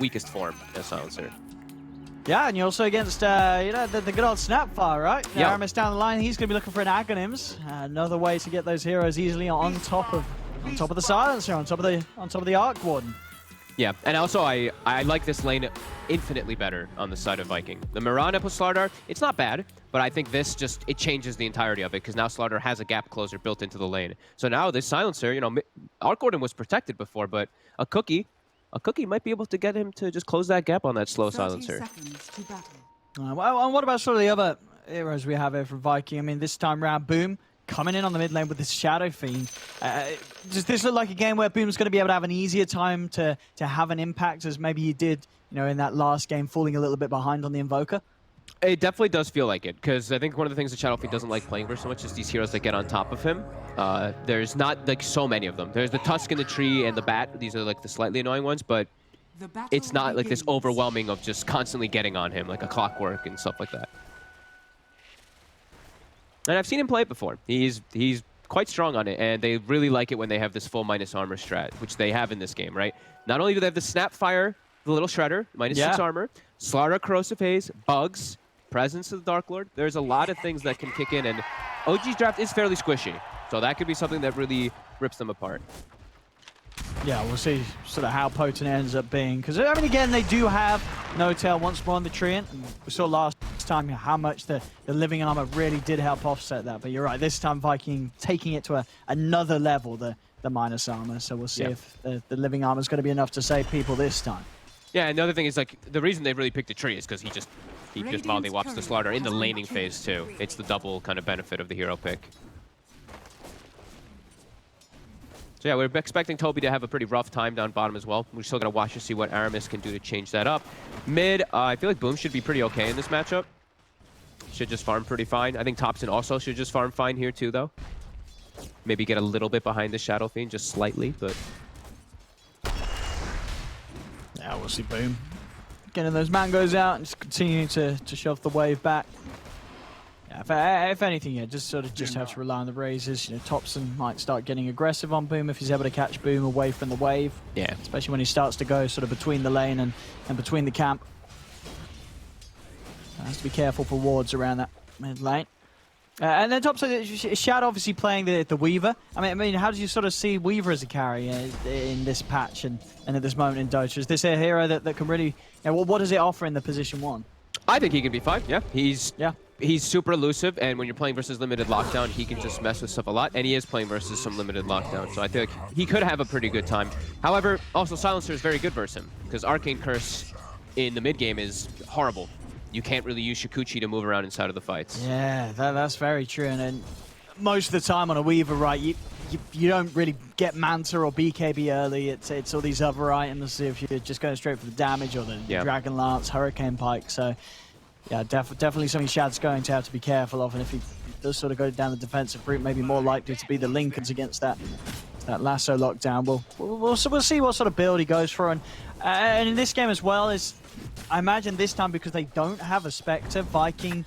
weakest form as Silencer. Yeah, and you're also against, you know, the good old Snapfire, right? Yeah. Aramis down the line, he's going to be looking for an Aghanims. Another way to get those heroes easily on top of the Silencer, on top of the Arc Warden. Yeah, and also I like this lane infinitely better on the side of Viking. The Mirana plus Slardar, it's not bad, but I think this just, it changes the entirety of it, because now Slardar has a gap closer built into the lane. So now this Silencer, you know, Arc Warden was protected before, but a cookie might be able to get him to just close that gap on that slow Silencer. Well, and what about sort of the other heroes we have here from Viking? I mean, this time round, Boom coming in on the mid lane with this Shadow Fiend. Does this look like a game where Boom's going to be able to have an easier time to have an impact as maybe he did, you know, in that last game, falling a little bit behind on the Invoker? It definitely does feel like it, because I think one of the things that Shadow Fiend doesn't like playing for so much is these heroes that get on top of him. There's not like so many of them. There's the Tusk in the tree and the Bat. These are like the slightly annoying ones, but it's not like this overwhelming of just constantly getting on him, like a Clockwork and stuff like that. And I've seen him play it before. He's quite strong on it, and they really like it when they have this full minus armor strat, which they have in this game, right? Not only do they have the Snapfire, the little Shredder, -6 armor, Slardar, Corrosive Haze, Bugs, Presence of the Dark Lord. There's a lot of things that can kick in, and OG's draft is fairly squishy, so that could be something that really rips them apart. Yeah, we'll see sort of how potent it ends up being. Because, I mean, again, they do have No-Tail once more on the Treant. And we saw last time how much the Living Armor really did help offset that. But you're right, this time Viking taking it to another level, the minus armor. So we'll see if the Living Armor is going to be enough to save people this time. Yeah, and the other thing is, like, the reason they really picked the tree is because he just mollywops the Slardar in the laning phase, too. It's the double kind of benefit of the hero pick. So yeah, we're expecting Toby to have a pretty rough time down bottom as well. We're still going to watch to see what Aramis can do to change that up. Mid, I feel like Boom should be pretty okay in this matchup. Should just farm pretty fine. I think Thompson also should just farm fine here too, though. Maybe get a little bit behind the Shadow Fiend, just slightly, but... Yeah, we'll see Boom getting those mangoes out and just continuing to shove the wave back. Yeah, if anything, yeah, just have to rely on the raises. You know, Thompson might start getting aggressive on Boom if he's able to catch Boom away from the wave. Yeah, especially when he starts to go sort of between the lane and between the camp. Has to be careful for wards around that mid lane. And then Thompson, Shad obviously playing the Weaver. I mean, how do you sort of see Weaver as a carry in this patch and at this moment in Dota? Is this a hero that can really, you know, what does it offer in the position 1? I think he can be fine. Yeah, he's super elusive, and when you're playing versus limited lockdown, he can just mess with stuff a lot, and he is playing versus some limited lockdown, so I think he could have a pretty good time. However, also Silencer is very good versus him, because Arcane Curse in the mid game is horrible. You can't really use Shikuchi to move around inside of the fights. Yeah, that's very true, and then most of the time on a Weaver, right, you don't really get Manta or BKB early. It's all these other items if you're just going straight for the damage or the Dragon Lance, Hurricane Pike. So yeah, definitely something Shad's going to have to be careful of. And if he does sort of go down the defensive route, maybe more likely to be the Lincolns against that lasso lockdown. We'll see what sort of build he goes for. And in this game as well, I imagine this time because they don't have a Spectre, Viking,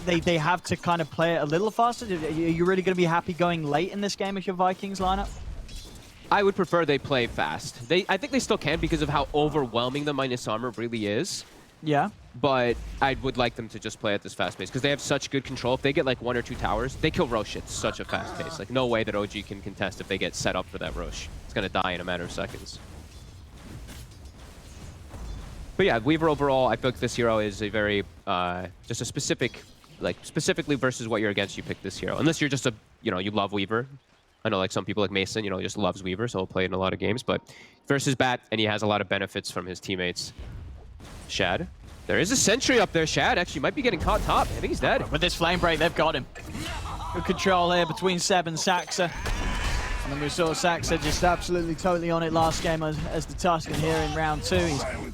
they have to kind of play it a little faster. Are you really going to be happy going late in this game if you're Vikings lineup? I would prefer they play fast. I think they still can because of how overwhelming the minus armor really is. Yeah. But I would like them to just play at this fast pace because they have such good control. If they get like 1 or 2 towers, they kill Rosh at such a fast pace. Like no way that OG can contest if they get set up for that Rosh. It's going to die in a matter of seconds. But yeah, Weaver overall, I feel like this hero is a very, just a specific, like specifically versus what you're against, you pick this hero. Unless you're just a, you know, you love Weaver. I know like some people like Mason, you know, just loves Weaver, so he'll play it in a lot of games. But versus Bat, and he has a lot of benefits from his teammates. Shad. There is a sentry up there. Shad actually might be getting caught top. I think he's dead. With this flame break, they've got him. Good control here between Seb and Saxa. And then we saw Saxa just absolutely totally on it last game as the Tuscan here in round 2.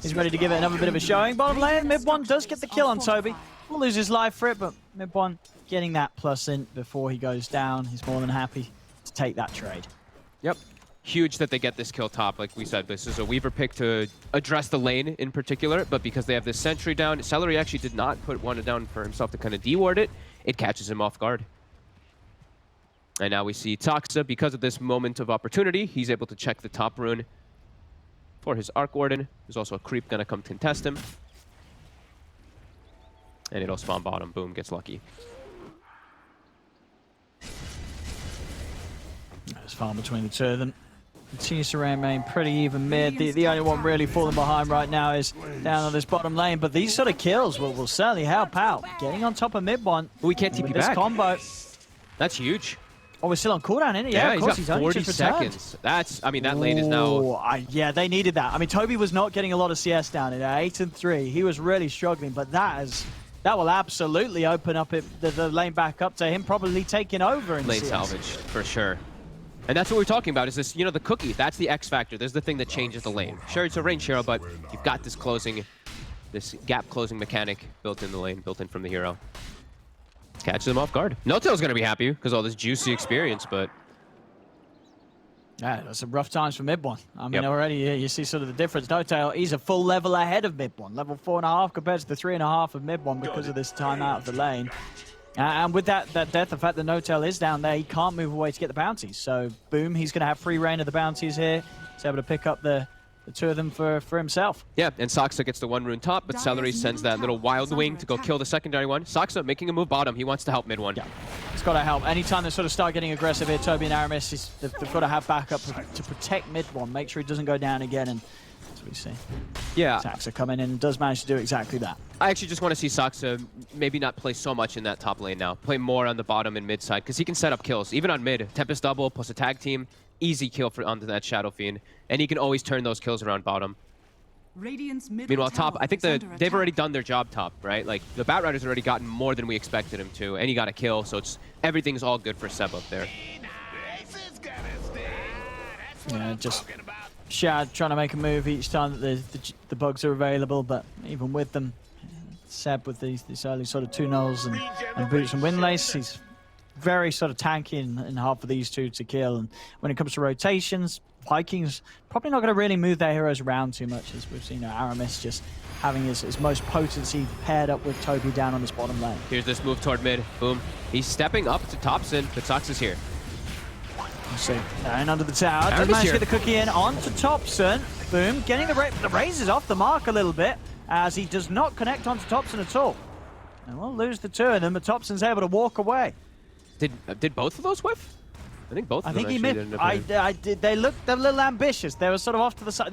He's ready to give it another bit of a showing. Bottom lane, mid one does get the kill on Toby. Will lose his life for it, but mid one getting that plus in before he goes down. He's more than happy to take that trade. Yep. Huge that they get this kill top, like we said. This is a Weaver pick to address the lane in particular, but because they have this sentry down, Celery actually did not put one down for himself to kind of deward it. It catches him off guard. And now we see Toxa, because of this moment of opportunity, he's able to check the top rune. for his Arc Warden. There's also a creep gonna come contest him. And it'll spawn bottom. Boom, gets lucky. There's farm between the two of them. Continues to remain pretty even mid. The only one really falling behind right now is down on this bottom lane, but these sort of kills will certainly help out. Getting on top of mid one. We can't TP this back. Combo. That's huge. Oh, we're still on cooldown, isn't it? Yeah, of course, he's got 40 seconds. That's, I mean, that lane is now... yeah, they needed that. I mean, Toby was not getting a lot of CS down in 8 and 3. He was really struggling, but that will absolutely open up the lane back up to him probably taking over in lane CS. salvage, for sure. And that's what we're talking about, is this, you know, the cookie. That's the X factor. There's the thing that changes the lane. Sure, it's a range hero, but you've got this gap closing mechanic built in the lane, built in from the hero. Catches him off guard. No-Tail's going to be happy because all this juicy experience, but... Yeah, that's some rough times for mid one. I mean, already you see sort of the difference. No-Tail, he's a full level ahead of mid one. Level 4.5 compared to the 3.5 of mid one because of this time out of the lane. And with that death, the fact that No-Tail is down there, he can't move away to get the bounties. So, boom, he's going to have free reign of the bounties here. He's able to pick up the two of them for himself. Yeah, and Saksa gets the one rune top, but Celery sends that little wild wing to go kill the secondary one. Saksa making a move bottom. He wants to help mid one. Yeah, it's got to help. Anytime they sort of start getting aggressive here, Toby and Aramis, they've got to have backup to protect mid one, make sure he doesn't go down again. And that's what we see. Yeah. Saksa coming in and does manage to do exactly that. I actually just want to see Saksa maybe not play so much in that top lane now. Play more on the bottom and mid side, because he can set up kills. Even on mid, Tempest double plus a tag team, easy kill onto that Shadow Fiend. And he can always turn those kills around bottom. Meanwhile, top, I think they've already done their job top, right? Like, the Batrider's already gotten more than we expected him to, and he got a kill, so everything's all good for Seb up there. Yeah, just Shad trying to make a move each time that the bugs are available, but even with them, Seb with these early sort of 2-0s and boots and Windlace, he's very sort of tanky in half of these two to kill. And when it comes to rotations, Vikings probably not going to really move their heroes around too much, as we've seen Aramis just having his most potency paired up with Toby down on this bottom lane. Here's this move toward mid. Boom. He's stepping up to Topson, but Sox is here. Let's see. And under the tower. Does manage to get the cookie in onto Topson. Boom. Getting the raises off the mark a little bit, as he does not connect onto Topson at all. And we'll lose the two of them, but Topson's able to walk away. Did both of those whiff? I think both of them he missed. They looked a little ambitious. They were sort of off to the side.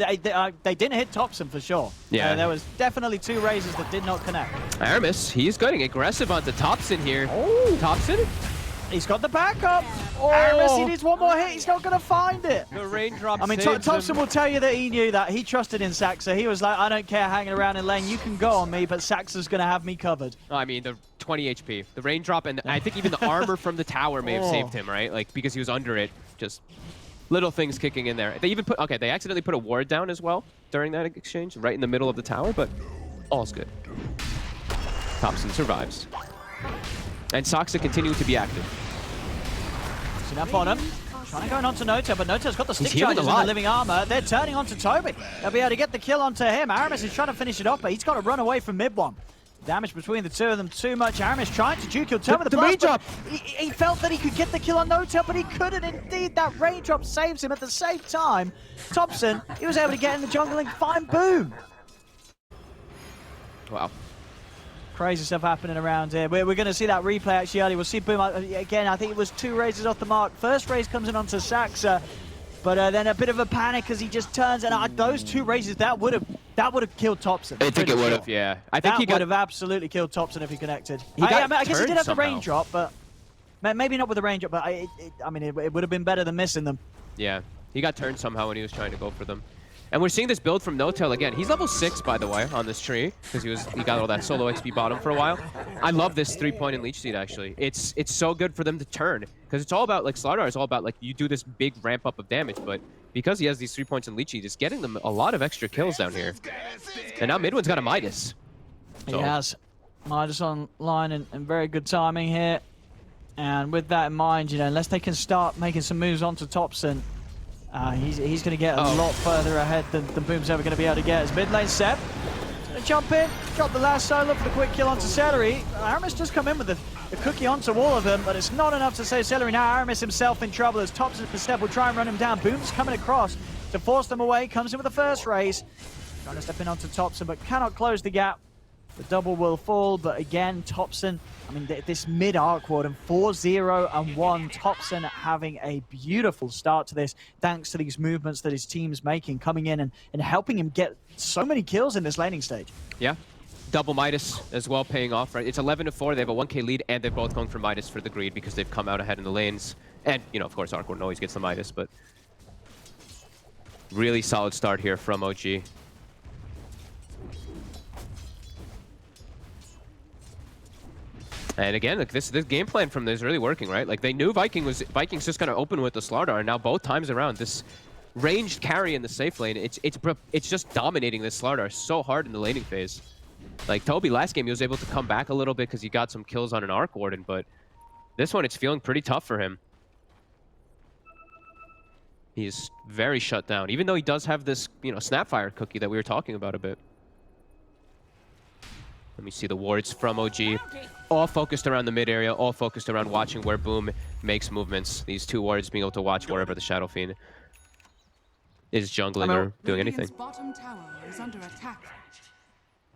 They didn't hit Topson for sure. Yeah. There was definitely two raises that did not connect. Aramis, he's getting aggressive onto Topson here. Oh. Topson? He's got the backup. Oh. Aramis, he needs one more hit. He's not going to find it. The raindrop. I mean, Topson will tell you that he knew that. He trusted in Saksa. He was like, I don't care hanging around in lane. You can go on me, but Saxa's going to have me covered. I mean, the 20 HP. The raindrop, and I think even the armor from the tower may have saved him, right? Like, because he was under it. Just little things kicking in there. They even put, okay, they accidentally put a ward down as well during that exchange, right in the middle of the tower, but all's good. Topson survives. And Saksa continuing to be active. See that bottom. Trying to go on to No-Tail, but No-Tail's got the stick healing charges and the living armor. They're turning onto Toby. They'll be able to get the kill onto him. Aramis is trying to finish it off, but he's got to run away from mid one. Damage between the two of them too much. Aramis trying to duke kill Toby. The raindrop. He felt that he could get the kill on No-Tail, but he couldn't. Indeed, that raindrop saves him at the same time. Topson, he was able to get in the jungle and find Boom. Wow. Crazy stuff happening around here. We're going to see that replay actually early. We'll see Boom again. I think it was 2 raises off the mark. First raise comes in onto Saksa, but then a bit of a panic as he just turns. And those 2 raises, that would have killed Topson. I think it would have, yeah. I think he would have absolutely killed Topson if he connected. I guess he did have the raindrop, but maybe not with the raindrop. But I mean, it would have been better than missing them. Yeah, he got turned somehow when he was trying to go for them. And we're seeing this build from No-Tail again. He's level 6, by the way, on this tree, because he got all that solo XP bottom for a while. I love this 3-point and leech seed, actually. It's so good for them to turn, because it's all about, like, Slardar is all about, like, you do this big ramp up of damage, but because he has these 3 points in leech seed, it's getting them a lot of extra kills down here. And now Midwin's got a Midas. So. He has Midas online and very good timing here. And with that in mind, you know, unless they can start making some moves onto Topson, he's going to get a lot further ahead than Boom's ever going to be able to get. As mid lane Seb, going to jump in, drop the last solo for the quick kill onto Celery. Aramis just come in with the cookie onto all of them, but it's not enough to save Celery. Now Aramis himself in trouble as Topson and Seb will try and run him down. Boom's coming across. to force them away. Comes in with the first raise. Trying to step in onto Topson, but cannot close the gap. The double will fall, but again, Topson, I mean, this mid-arc warden, 4-0-1. Topson having a beautiful start to this, thanks to these movements that his team's making, coming in and helping him get so many kills in this laning stage. Yeah. Double Midas as well paying off, right? It's 11-4. They have a 1k lead, and they're both going for Midas for the greed because they've come out ahead in the lanes. And, you know, of course, Arc Warden always gets the Midas, but really solid start here from OG. And again, like this game plan from this is really working, right? Like they knew Viking's just gonna open with the Slardar, and now both times around this ranged carry in the safe lane, it's just dominating this Slardar so hard in the laning phase. Like Toby last game, he was able to come back a little bit because he got some kills on an Arc Warden, but this one it's feeling pretty tough for him. He's very shut down, even though he does have this, you know, Snapfire cookie that we were talking about a bit. Let me see the wards from OG. All focused around the mid area, all focused around watching where Boom makes movements. These two wards being able to watch wherever the Shadow Fiend is jungling or doing anything. Bottom tower is under attack.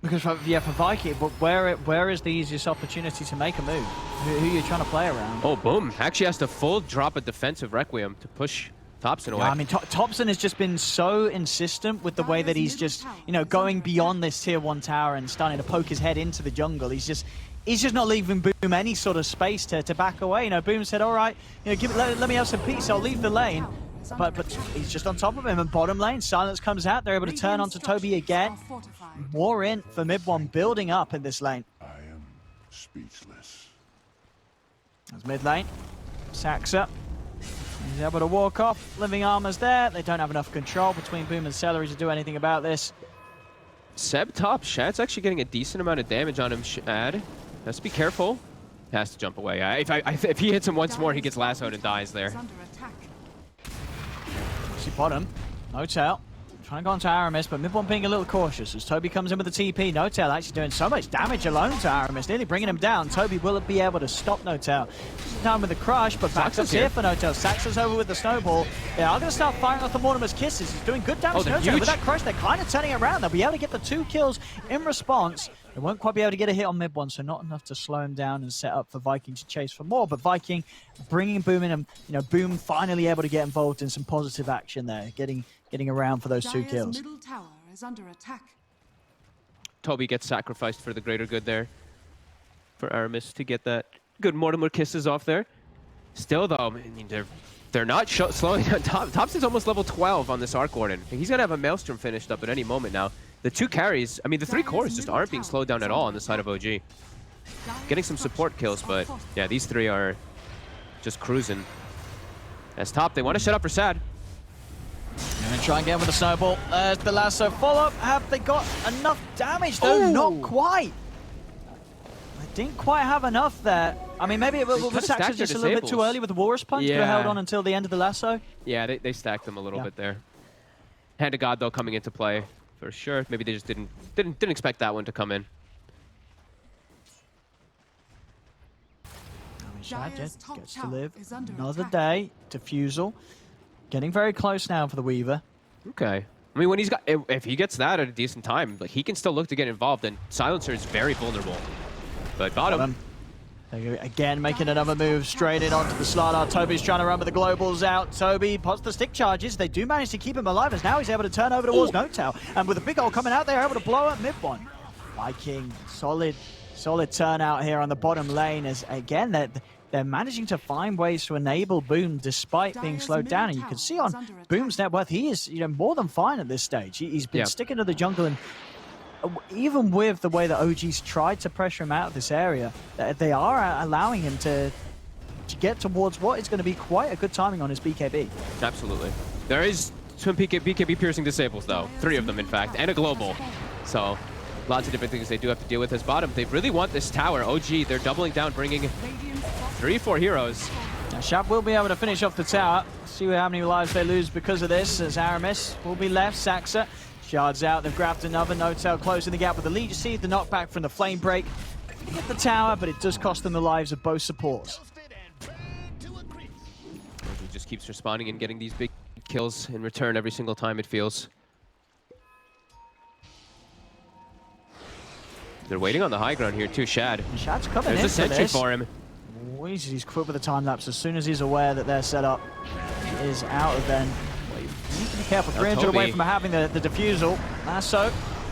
Because for Viking, but where is the easiest opportunity to make a move? Who are you trying to play around? Oh, Boom actually has to full drop a defensive Requiem to push Topson away. Yeah, I mean, Topson has just been so insistent with the way that he's just, you know, going beyond this tier 1 tower and starting to poke his head into the jungle. He's just not leaving Boom any sort of space to back away. You know, Boom said, all right, you know, let me have some peace. I'll leave the lane. But he's just on top of him. And bottom lane, Silence comes out. They're able to turn onto Toby again. More in for mid one, building up in this lane. I am speechless. That's mid lane. Saxa. He's able to walk off. Living Armor's there. They don't have enough control between Boom and Celery to do anything about this. Seb top. Shad's actually getting a decent amount of damage on him. Shad has to be careful. Has to jump away. If he hits him once more, he gets lassoed and dies there. See bottom. Notel. Trying to go onto Aramis, but mid-one being a little cautious as Toby comes in with the TP. Notel actually doing so much damage alone to Aramis, nearly bringing him down. Toby will be able to stop Notel. Down with the crush, but back up here for Notel. Saxa's over with the snowball. They are going to start firing off the Mortimer's kisses. He's doing good damage to Notel. With that crush, they're kind of turning around. They'll be able to get the 2 kills in response. They won't quite be able to get a hit on mid-one, so not enough to slow him down and set up for Viking to chase for more. But Viking bringing Boom in, and you know, Boom finally able to get involved in some positive action there, getting around for those 2 kills. Middle tower is under attack. Toby gets sacrificed for the greater good there, for Aramis to get that good Mortimer kisses off there. Still though, I mean, they're not slowing down. Topson's almost level 12 on this Arc Warden. He's gonna have a Maelstrom finished up at any moment now. The 2 carries, I mean, the 3 cores just aren't being slowed down at all on the side of OG. Getting some support kills, but yeah, these 3 are just cruising. As top, they want to shut up for Sad. Gonna try and get him with the snowball. There's the lasso follow-up. Have they got enough damage though? Not quite. They didn't quite have enough there. I mean, maybe it was Saxa just a little bit too early with the Walrus Punch. Yeah. Could have held on until the end of the lasso. Yeah, they stacked them a little bit there. Hand of God though coming into play for sure. Maybe they just didn't expect that one to come in. Shad gets to live another day. Diffusal. Getting very close now for the Weaver. Okay. I mean, when he's got, if he gets that at a decent time, like he can still look to get involved, and Silencer is very vulnerable. But bottom. Again, making another move straight in onto the Slardar. Toby's trying to run with the globals out. Toby pots the stick charges. They do manage to keep him alive, as now he's able to turn over towards Notel. And with a big ult coming out, they're able to blow up mid-one. Viking, solid turnout here on the bottom lane, as again, they're managing to find ways to enable Boom despite being slowed down. And you can see on Boom's net worth, he is more than fine at this stage. He's been sticking to the jungle, and even with the way that OG's tried to pressure him out of this area, they are allowing him to get towards what is going to be quite a good timing on his BKB. Absolutely. There is some BKB piercing disables though. 3 of them in fact, and a global. So lots of different things they do have to deal with as bottom. They really want this tower. OG, they're doubling down, bringing 3-4 heroes. Now Shab will be able to finish off the tower. See how many lives they lose because of this, as Aramis will be left. Saxa, Shard's out. They've grabbed another. Notel closing the gap with the lead. You see the knockback from the flame break. They get the tower, but it does cost them the lives of both supports. He just keeps responding and getting these big kills in return every single time, it feels. They're waiting on the high ground here too, Shad. Shad's coming There's in a sentry this. for him. He's quick with the time lapse. As soon as he's aware that their setup is out of then. Well, you need to be careful. 300 away from having the defusal. Lasso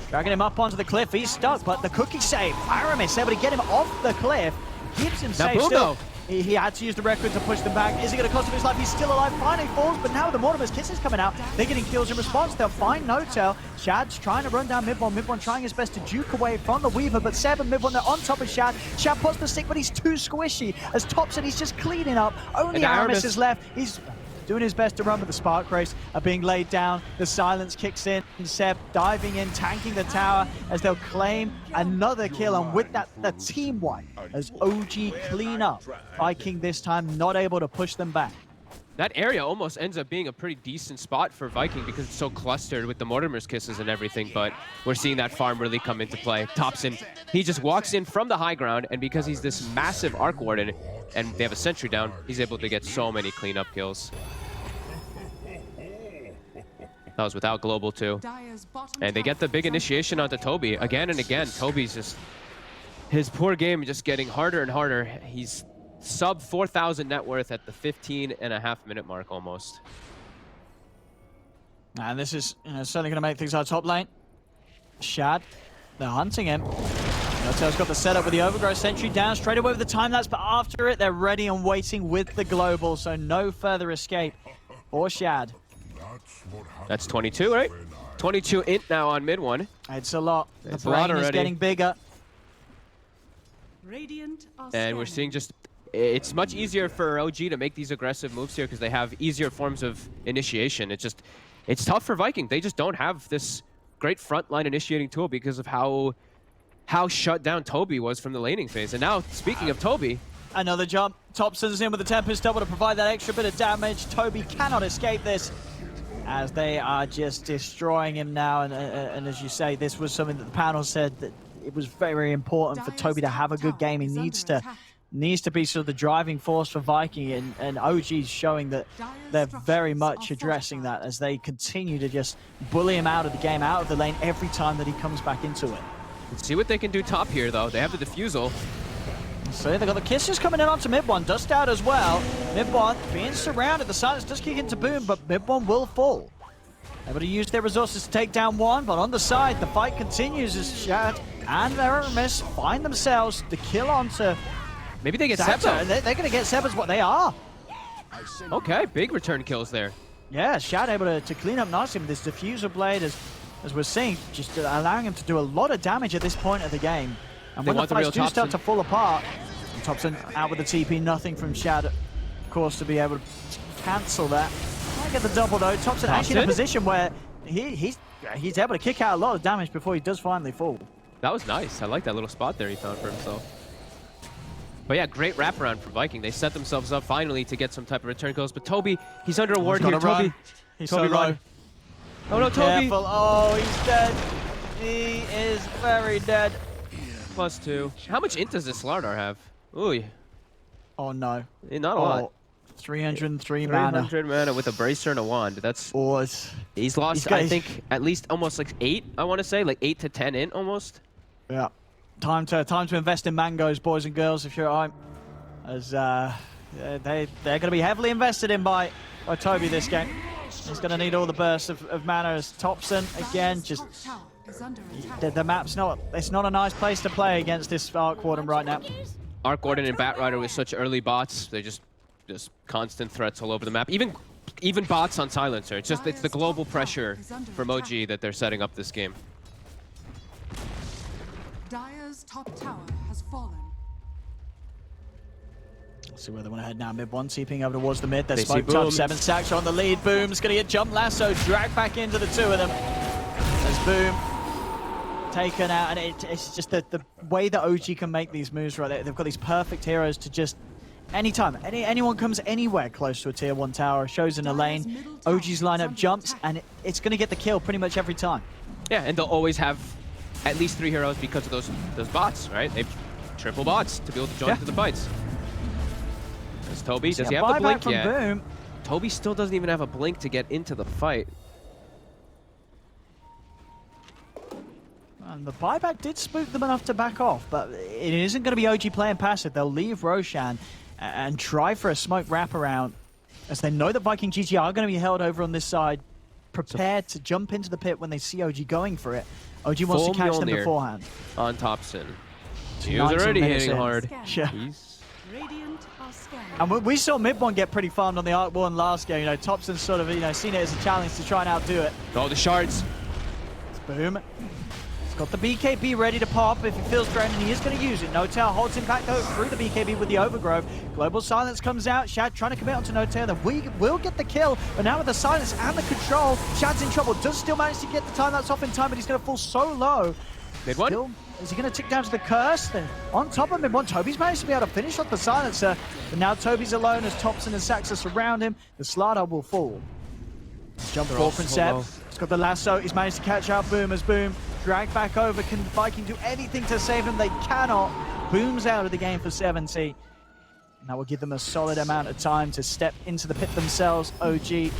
dragging him up onto the cliff. He's stuck, but the cookie save. Pyramis able to get him off the cliff. Keeps him safe still. He had to use the record to push them back. Is it going to cost him his life? He's still alive. Finally falls, but now with the Mortimer's Kisses coming out, they're getting kills in response. They'll find No-Tail. Shad's trying to run down Mid-One. Mid-One trying his best to juke away from the Weaver, but Seb and Mid-One, they're on top of Shad. Shad puts the stick, but he's too squishy. As Thompson, he's just cleaning up. Only Aramis is left. He's doing his best to run, but the Spark Race are being laid down. The silence kicks in. Seb diving in, tanking the tower as they'll claim another kill. And with that, the team wipe as OG clean up. Viking this time not able to push them back. That area almost ends up being a pretty decent spot for Viking because it's so clustered with the Mortimer's Kisses and everything, but we're seeing that farm really come into play. Thompson, he just walks in from the high ground, and because he's this massive Arc Warden and they have a sentry down, he's able to get so many cleanup kills. That was without Global too. And they get the big initiation onto Toby again and again. Toby's just, his poor game just getting harder and harder. He's sub 4,000 net worth at the 15.5-minute mark almost. And this is certainly going to make things our top lane. Shad, they're hunting him. No-Tail's got the setup with the Overgrowth sentry down straight away with the time lapse, but after it, they're ready and waiting with the Global, so no further escape for Shad. That's 22, right? 22 int now on Mid-One. It's a lot. It's the a lot brain is already. getting bigger. Radiant are And we're seeing just, it's much easier for OG to make these aggressive moves here because they have easier forms of initiation. It's just, it's tough for Viking. They just don't have this great frontline initiating tool because of how shut down Toby was from the laning phase. And now, speaking of Toby, another jump. Thompson's in with the Tempest double to provide that extra bit of damage. Toby cannot escape this as they are just destroying him now. And as you say, this was something that the panel said that it was very important for Toby to have a good game. He needs to be sort of the driving force for Viking, and OG's showing that they're very much addressing that as they continue to just bully him out of the game, out of the lane every time that he comes back into it. let's see what they can do top here though. They have the defusal. So they got the kisses coming in onto Mid-One, Dust out as well. Mid-One being surrounded, the silence does kick into Boom, but Mid-One will fall. Able to use their resources to take down one, but on the side, the fight continues as Shad and Aramis find themselves the kill onto Maybe they get Seba. Seba. They're going to get Seba's what they are. Okay, big return kills there. Yeah, Shad able to clean up nicely with this diffuser blade, as we're seeing, just allowing him to do a lot of damage at this point of the game. And when the fights do start to fall apart, Thompson out with the TP, nothing from Shad, of course, to be able to cancel that. Might get the double though. Thompson actually in a position where he's able to kick out a lot of damage before he does finally fall. That was nice. I like that little spot there he found for himself. But yeah, great wraparound from Viking. They set themselves up finally to get some type of return kills. But Toby, he's under a ward here. Toby, He's Toby, so run. low. Oh no, Toby! Careful. Oh, he's dead. He is very dead. +2. How much int does this Slardar have? Ooh, Oh no. not a lot. 303 mana. 300 mana with a bracer and a wand. That's he's lost. I think at least almost like 8. I want to say like 8 to 10 int almost. Yeah. Time to invest in mangoes, boys and girls, if you're at home. As they're going to be heavily invested in by Toby this game. He's going to need all the bursts of mana as Thompson again just. The map's it's not a nice place to play against this Arc Warden right now. Arc Warden and Batrider with such early bots, they just constant threats all over the map. Even bots on Silencer. It's the global pressure from OG that they're setting up this game. Dire's top tower has fallen. Let's see where they want to head now. Mid-One, seeping over towards the mid. They're They see smoked up. Boom. 7 stacks on the lead. Boom's going to get jump lasso, dragged back into the two of them. As Boom taken out, and it's just the way that OG can make these moves right there. They've got these perfect heroes to just anytime anyone comes anywhere close to a tier 1 tower, shows in a lane, OG's lineup jumps, and it's going to get the kill pretty much every time. Yeah, and they'll always have at least 3 heroes because of those bots, right? They've triple bots to be able to join into the fights. There's Toby. Does he have the blink from yet? Boom. Toby still doesn't even have a blink to get into the fight. And the buyback did spook them enough to back off, but it isn't going to be OG playing passive. They'll leave Roshan and try for a smoke wraparound, as they know that Viking GG are going to be held over on this side, prepared to jump into the pit when they see OG going for it. OG wants to catch them beforehand. On Thompson. He was already hitting hard. Yeah. And we saw Mid1 get pretty farmed on the Arc War in last game. You know, Thompson sort of, seen it as a challenge to try and outdo it. Oh, the shards. It's Boom. He's got the BKB ready to pop if he feels threatened, and he is going to use it. Notail holds him back though through the BKB with the Overgrowth. Global Silence comes out. Shad trying to commit onto Notail. Then we will get the kill, but now with the Silence and the control, Shad's in trouble. Does still manage to get the time that's off in time, but he's going to fall so low. Mid-1. Still, is he going to tick down to the curse? Then on top of Mid-1, Toby's managed to be able to finish off the Silencer, but now Toby's alone as Thompson and Saxa surround him. The Slardar will fall. Jump ball from Seb. He's got the lasso. He's managed to catch out Boom as Boom dragged back over. Can Viking do anything to save him? They cannot. Boom's out of the game for 70. And that will give them a solid amount of time to step into the pit themselves. OG,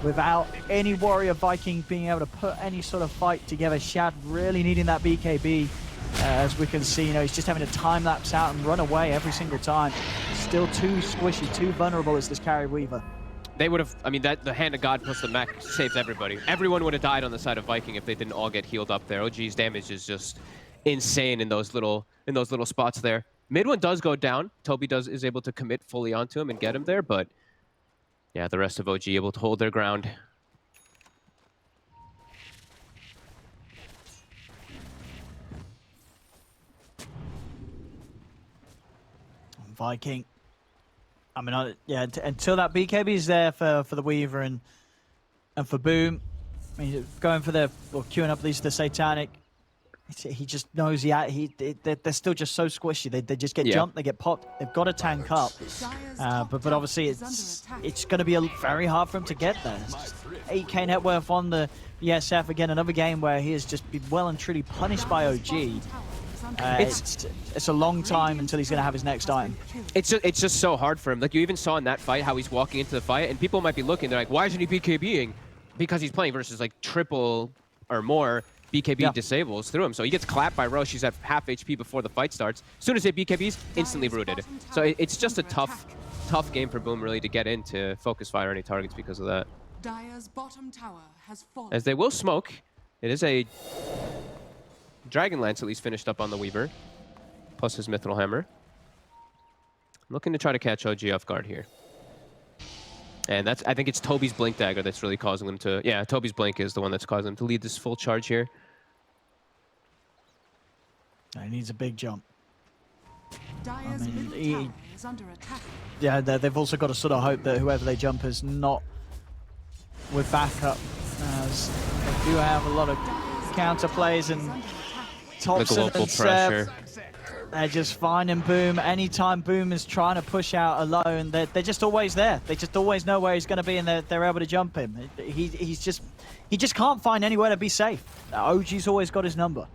without any Warrior Viking being able to put any sort of fight together. Shad really needing that BKB. As we can see, he's just having to time lapse out and run away every single time. Still too squishy, too vulnerable as this carry Weaver. They would have, the Hand of God plus the mech saves everybody. Everyone would have died on the side of Viking if they didn't all get healed up there. OG's damage is just insane in those little spots there. Mid-1 does go down. Toby is able to commit fully onto him and get him there, but yeah, the rest of OG able to hold their ground. Viking. Until that BKB is there for the Weaver and for Boom. Going for queuing up the Satanic. He just knows they're still just so squishy. They just get jumped, they get popped. They've got to tank up. But obviously it's going to be very hard for him to get there. 8k net worth on the ESF. Again, another game where he has just been well and truly punished by OG. It's a long time until he's going to have his next item. It's just so hard for him. Like, you even saw in that fight how he's walking into the fight, and people might be looking, they're like, why isn't he BKBing? Because he's playing versus like triple or more BKB disables through him. So he gets clapped by Roche. He's at half HP before the fight starts. As soon as they BKBs, instantly rooted. So it's just a tough game for Boom really to get into focus fire any targets because of that. Dire's bottom tower has fallen. As they will smoke, it is a Dragon Lance at least finished up on the Weaver, plus his Mithril Hammer. Looking to try to catch OG off guard here. And I think it's Toby's Blink Dagger that's really causing them to... Yeah, Toby's Blink is the one that's causing them to lead this full charge here. He needs a big jump. Dire's middle tower is under attack. Yeah, they've also got to sort of hope that whoever they jump is not with backup, as they do have a lot of counter plays and Thompson and Seb. They're just finding Boom. Anytime Boom is trying to push out alone, they're just always there. They just always know where he's going to be, and they're able to jump him. He just can't find anywhere to be safe. OG's always got his number.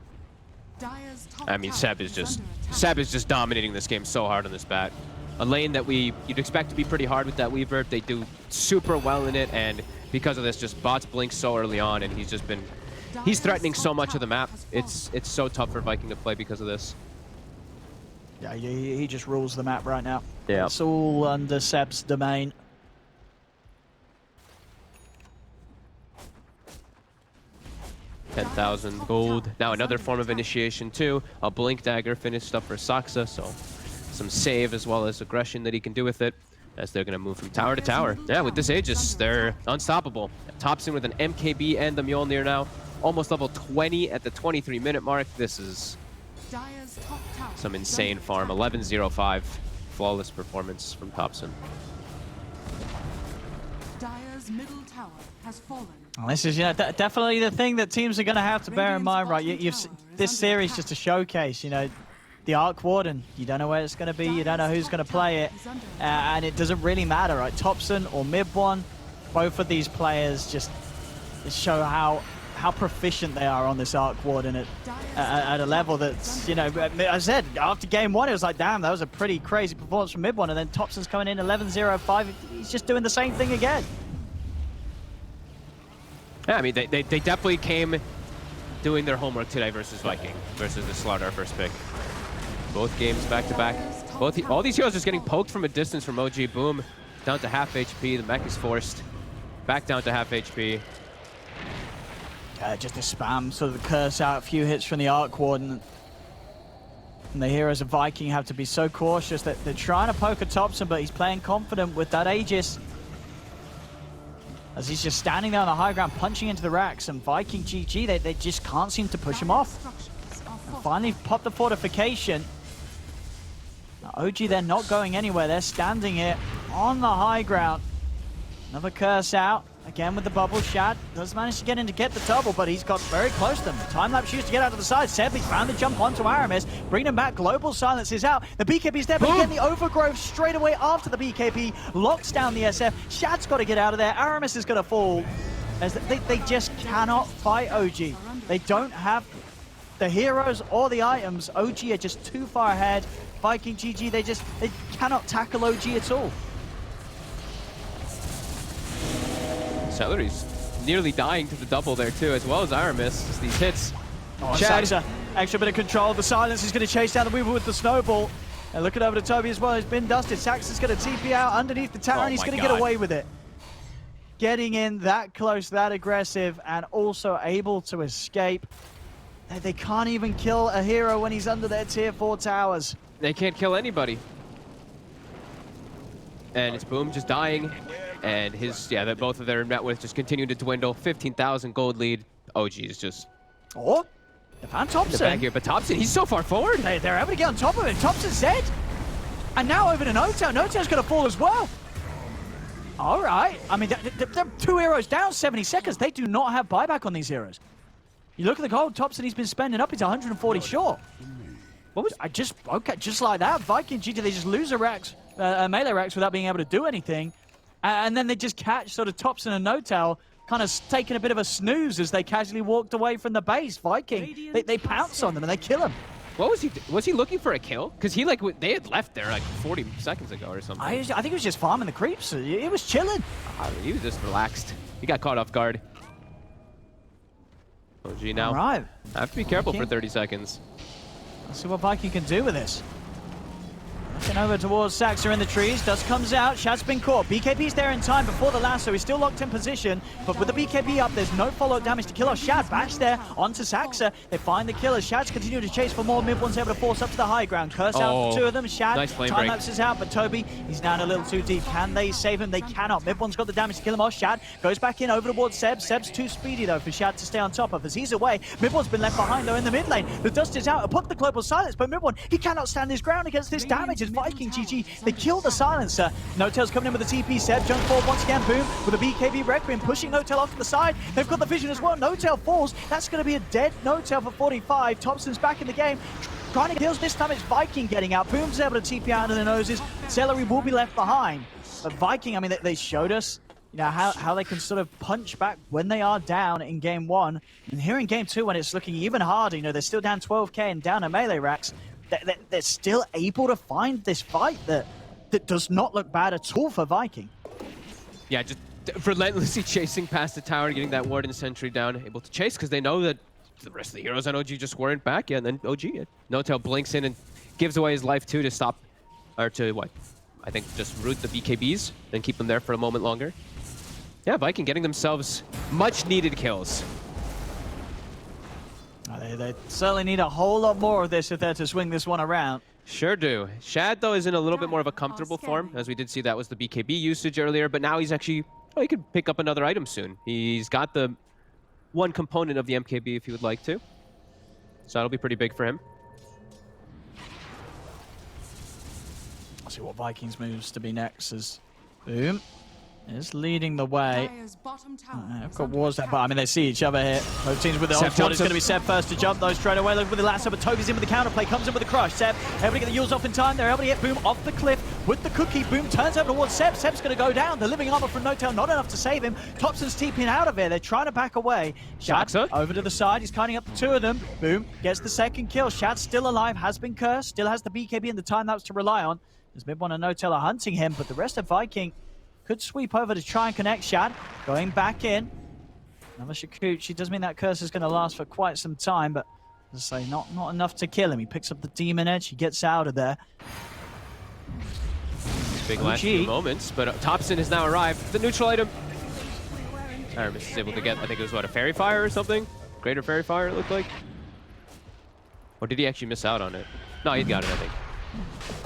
Seb is just dominating this game so hard on this bat. A lane that you'd expect to be pretty hard with that Weaver. They do super well in it, and because of this, just bots blink so early on, and he's threatening so much of the map. It's so tough for Viking to play because of this. Yeah, he just rules the map right now. Yeah. It's all under Seb's domain. $10,000 gold. Now another form of initiation too. A Blink Dagger finished up for Saxa, so some save as well as aggression that he can do with it, as they're going to move from tower to tower. Yeah, with this Aegis, they're unstoppable. Thompson with an MKB and the Mjolnir now. Almost level 20 at the 23-minute mark. This is some insane farm. 11-0-5. Flawless performance from Thompson. Dire's middle tower has fallen. Well, this is definitely the thing that teams are going to have to bear in mind, right? This series just a showcase, the Arc Warden. You don't know where it's going to be. You don't know who's going to play it. And it doesn't really matter, right? Thompson or Mid1, both of these players just show how how proficient they are on this Arc Warden at a level that's, you know, I said after game 1 it was like, damn, that was a pretty crazy performance from mid one, and then Thompson's coming in 11-0-5. He's just doing the same thing again. Yeah, I mean, they definitely came doing their homework today versus Viking, versus the Slaughter first pick. Both games back to back. All these heroes just getting poked from a distance from OG. Boom, down to half HP. The mech is forced back down to half HP. Just a spam, sort of the curse out, a few hits from the Arc Warden. And the heroes of Viking have to be so cautious that they're trying to poke at Thompson, but he's playing confident with that Aegis. As he's just standing there on the high ground, punching into the racks, and Viking GG, they just can't seem to push him off. And finally popped the fortification. Now, OG, they're not going anywhere. They're standing here on the high ground. Another curse out. Again with the bubble. Shad does manage to get in to get the double, but he's got very close to them. Time-lapse shoots to get out to the side. Seb, he's found the jump onto Aramis. Bringing him back. Global Silence is out. The BKB's there, but again, the overgrowth straight away after the BKB locks down the SF. Shad's got to get out of there. Aramis is going to fall. As they just cannot fight OG. They don't have the heroes or the items. OG are just too far ahead. Viking GG, they cannot tackle OG at all. Celery's nearly dying to the double there too, as well as Aramis. Just these hits. Oh, Saxa, extra bit of control. The Silence is going to chase down the Weaver with the snowball. And looking over to Toby as well. He's been dusted. Saxa's going to TP out underneath the tower, and he's going to get away with it. Getting in that close, that aggressive, and also able to escape. They can't even kill a hero when he's under their tier 4 towers. They can't kill anybody. And it's Boom just dying. And both of their net worth just continue to dwindle. 15,000 gold lead. OG is just... Oh, they found Thompson. Back here, but Thompson, he's so far forward. They're able to get on top of him. Thompson's dead. And now over to No-Tail. No-Tail's going to fall as well. All right. I mean, they're 2 heroes down, 70 seconds. They do not have buyback on these heroes. You look at the gold Thompson he's been spending up. He's 140 short. What was... Okay, just like that. Viking GG, they just lose a melee racks without being able to do anything. And then they just catch sort of Thompson and No-Tail kind of taking a bit of a snooze as they casually walked away from the base. Viking, they pounce on them and they kill him. What was he looking for a kill? Because they had left there like 40 seconds ago or something. I think he was just farming the creeps. He was chilling. He was just relaxed. He got caught off guard. OG now. All right. I have to be careful for 30 seconds. Let's see what Viking can do with this. Looking over towards Saxa in the trees. Dust comes out. Shad's been caught. BKB's there in time before the last, so he's still locked in position. But with the BKB up, there's no follow-up damage to kill off. Shad backs there onto Saxa. They find the killer. Shad's continuing to chase for more. Mid one's able to force up to the high ground. Curse out for 2 of them. Shad, nice time-lapse is out, but Toby, he's down a little too deep. Can they save him? They cannot. Mid one's got the damage to kill him off. Shad goes back in over towards Seb. Seb's too speedy, though, for Shad to stay on top of. As he's away, Mid one's been left behind, though, in the mid lane. The dust is out. Put the global silence, but Mid one, he cannot stand his ground against this damage as Viking GG. They kill the silencer. No-Tail's coming in with the TP. Seb jumps forward once again. Boom with a BKB Requiem, pushing No-Tail off to the side. They've got the vision as well. No-Tail falls. That's going to be a dead No-Tail for 45. Thompson's back in the game. Trying to kill. This time it's Viking getting out. Boom's able to TP out under the noses. Celery will be left behind. But Viking, I mean, they showed us, you know, how they can sort of punch back when they are down in game 1. And here in game 2, when it's looking even harder, you know, they're still down 12k and down at melee racks. They're still able to find this fight that does not look bad at all for Viking. Yeah, just relentlessly chasing past the tower, getting that Warden sentry down, able to chase because they know that the rest of the heroes on OG just weren't back. Yeah, and then OG, No-Tail blinks in and gives away his life too to stop, or to what? I think just root the BKBs and keep them there for a moment longer. Yeah, Viking getting themselves much needed kills. They certainly need a whole lot more of this if they're to swing this one around. Sure do. Shad, though, is in a little bit more of a comfortable form, as we did see that was the BKB usage earlier, but now he's actually, well, he could pick up another item soon. He's got the one component of the MKB if he would like to. So that'll be pretty big for him. I'll see what Vikings moves to be next as Boom. is leading the way. Dire's bottom tower I've is got under wars that, attack. but I mean, they see each other here. Both teams with the Seb ult. It's jumps going him. to be Seb first to jump, though, straight away. Looking with the lasso, but Toby's in with the counterplay. Comes in with the crush. Seb able to get the Yules off in time. They're able to get Boom off the cliff with the cookie. Boom turns over towards Seb. Seb's going to go down. The living armor from No-Tail, not enough to save him. Thompson's TPing out of here. They're trying to back away. Shad Shaxa. over to the side. He's cutting up the two of them. Boom gets the second kill. Shad's still alive, has been cursed, still has the BKB and the time-lapse to rely on. As Mid1 and No-Tail are hunting him, but the rest of Viking could sweep over to try and connect. Shad going back in. Another Shakuchi. Does mean that curse is going to last for quite some time, but as I say, not enough to kill him. He picks up the Demon Edge. He gets out of there. Big last few moments, but Thompson has now arrived. The neutral item. Aramis is able to get, I think it was what, a Fairy Fire or something? Greater Fairy Fire, it looked like. Or did he actually miss out on it? No, he got it, I think.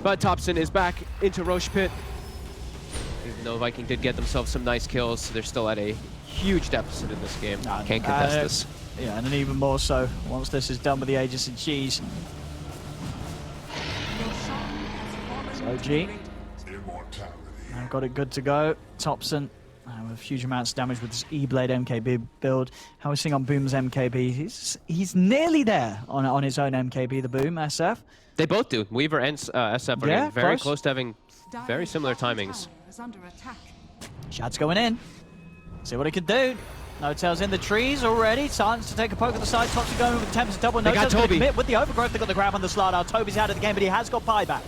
But Thompson is back into Roche Pit. Even though Viking did get themselves some nice kills, they're still at a huge deficit in this game. Can't contest this. Yeah, and then even more so once this is done with the Aegis and Cheese. It's OG. Immortality. I've got it good to go. Thompson with huge amounts of damage with this E-Blade MKB build. How we're seeing on Boom's MKB, he's nearly there on his own MKB, the Boom SF. They both do. Weaver and SF are getting very close to having very similar timings. Is under attack. Shad's going in. See what he can do. No-Tail's in the trees already. Silence to take a poke at the side. Thompson going with attempts to double. They got No-Tail's going to Toby. commit with the overgrowth. They got the grab on the Slardar. Toby's out of the game, but he has got buyback.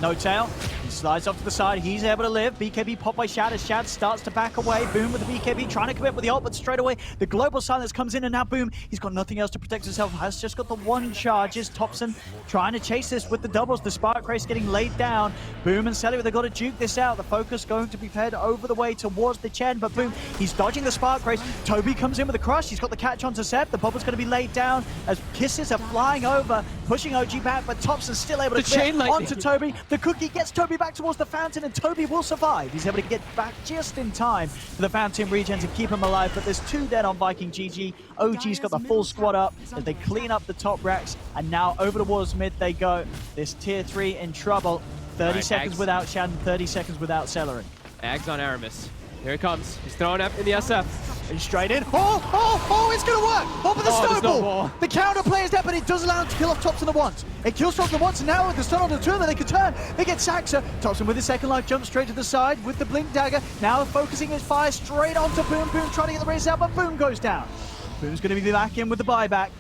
No-Tail, he slides off to the side. He's able to live. BKB pop by Shad as Shad starts to back away. Boom with the BKB, trying to commit with the ult, but straight away the global silence comes in, and now Boom, he's got nothing else to protect himself. Has just got the one charge. Is Thompson trying to chase this with the doubles. The Spark Race getting laid down. Boom and Selly, they've got to duke this out. The focus going to be fed over the way towards the Chen, but Boom, he's dodging the Spark Race. Toby comes in with a crush. He's got the catch onto Seb. The bubble's going to be laid down as kisses are flying over, pushing OG back, but Thompson's still able to chain clear lightning. onto Toby. The cookie gets Toby back towards the fountain, and Toby will survive. He's able to get back just in time for the fountain regen to keep him alive, but there's two dead on Viking GG. OG's got the full squad up as they clean up the top racks, and now over towards mid they go. This tier 3 in trouble. 30 seconds Ags. without Shad and 30 seconds without Celery. Ags on Aramis. Here he comes. He's throwing up in the SF. He's straight in. Oh, it's going to work. Oh, but the snowball. The counter play is there, but it does allow him to kill off Thompson at once. It kills Thompson once, and now with the stun on the two, they can turn. They get Saxa. Thompson with his second life jumps straight to the side with the blink dagger. Now focusing his fire straight onto Boom. Boom trying to get the race out, but Boom goes down. Boom's going to be back in with the buyback.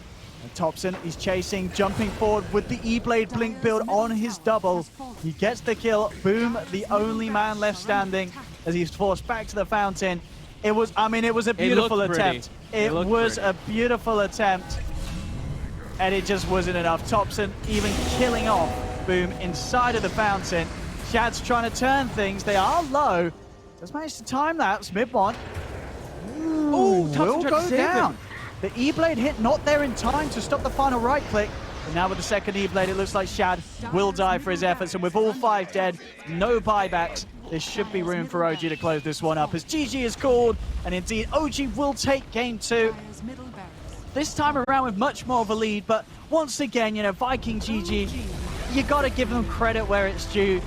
And Thompson is chasing, jumping forward with the E-Blade blink build on his double. He gets the kill. Boom, the only man left standing as he's forced back to the fountain. It was a beautiful attempt. It was a beautiful attempt. And it just wasn't enough. Thompson even killing off Boom inside of the fountain. Shad's trying to turn things. They are low. Just managed to time lapse. Mid-1. Ooh, will go down. The E-Blade hit not there in time to stop the final right click. And now with the second E-Blade, it looks like Shad will die for his efforts. And with all 5 dead, no buybacks, there should be room for OG to close this one up as GG is called. And indeed, OG will take game 2. Dire's middle barracks. This time around with much more of a lead. But once again, Viking GG, you got to give them credit where it's due.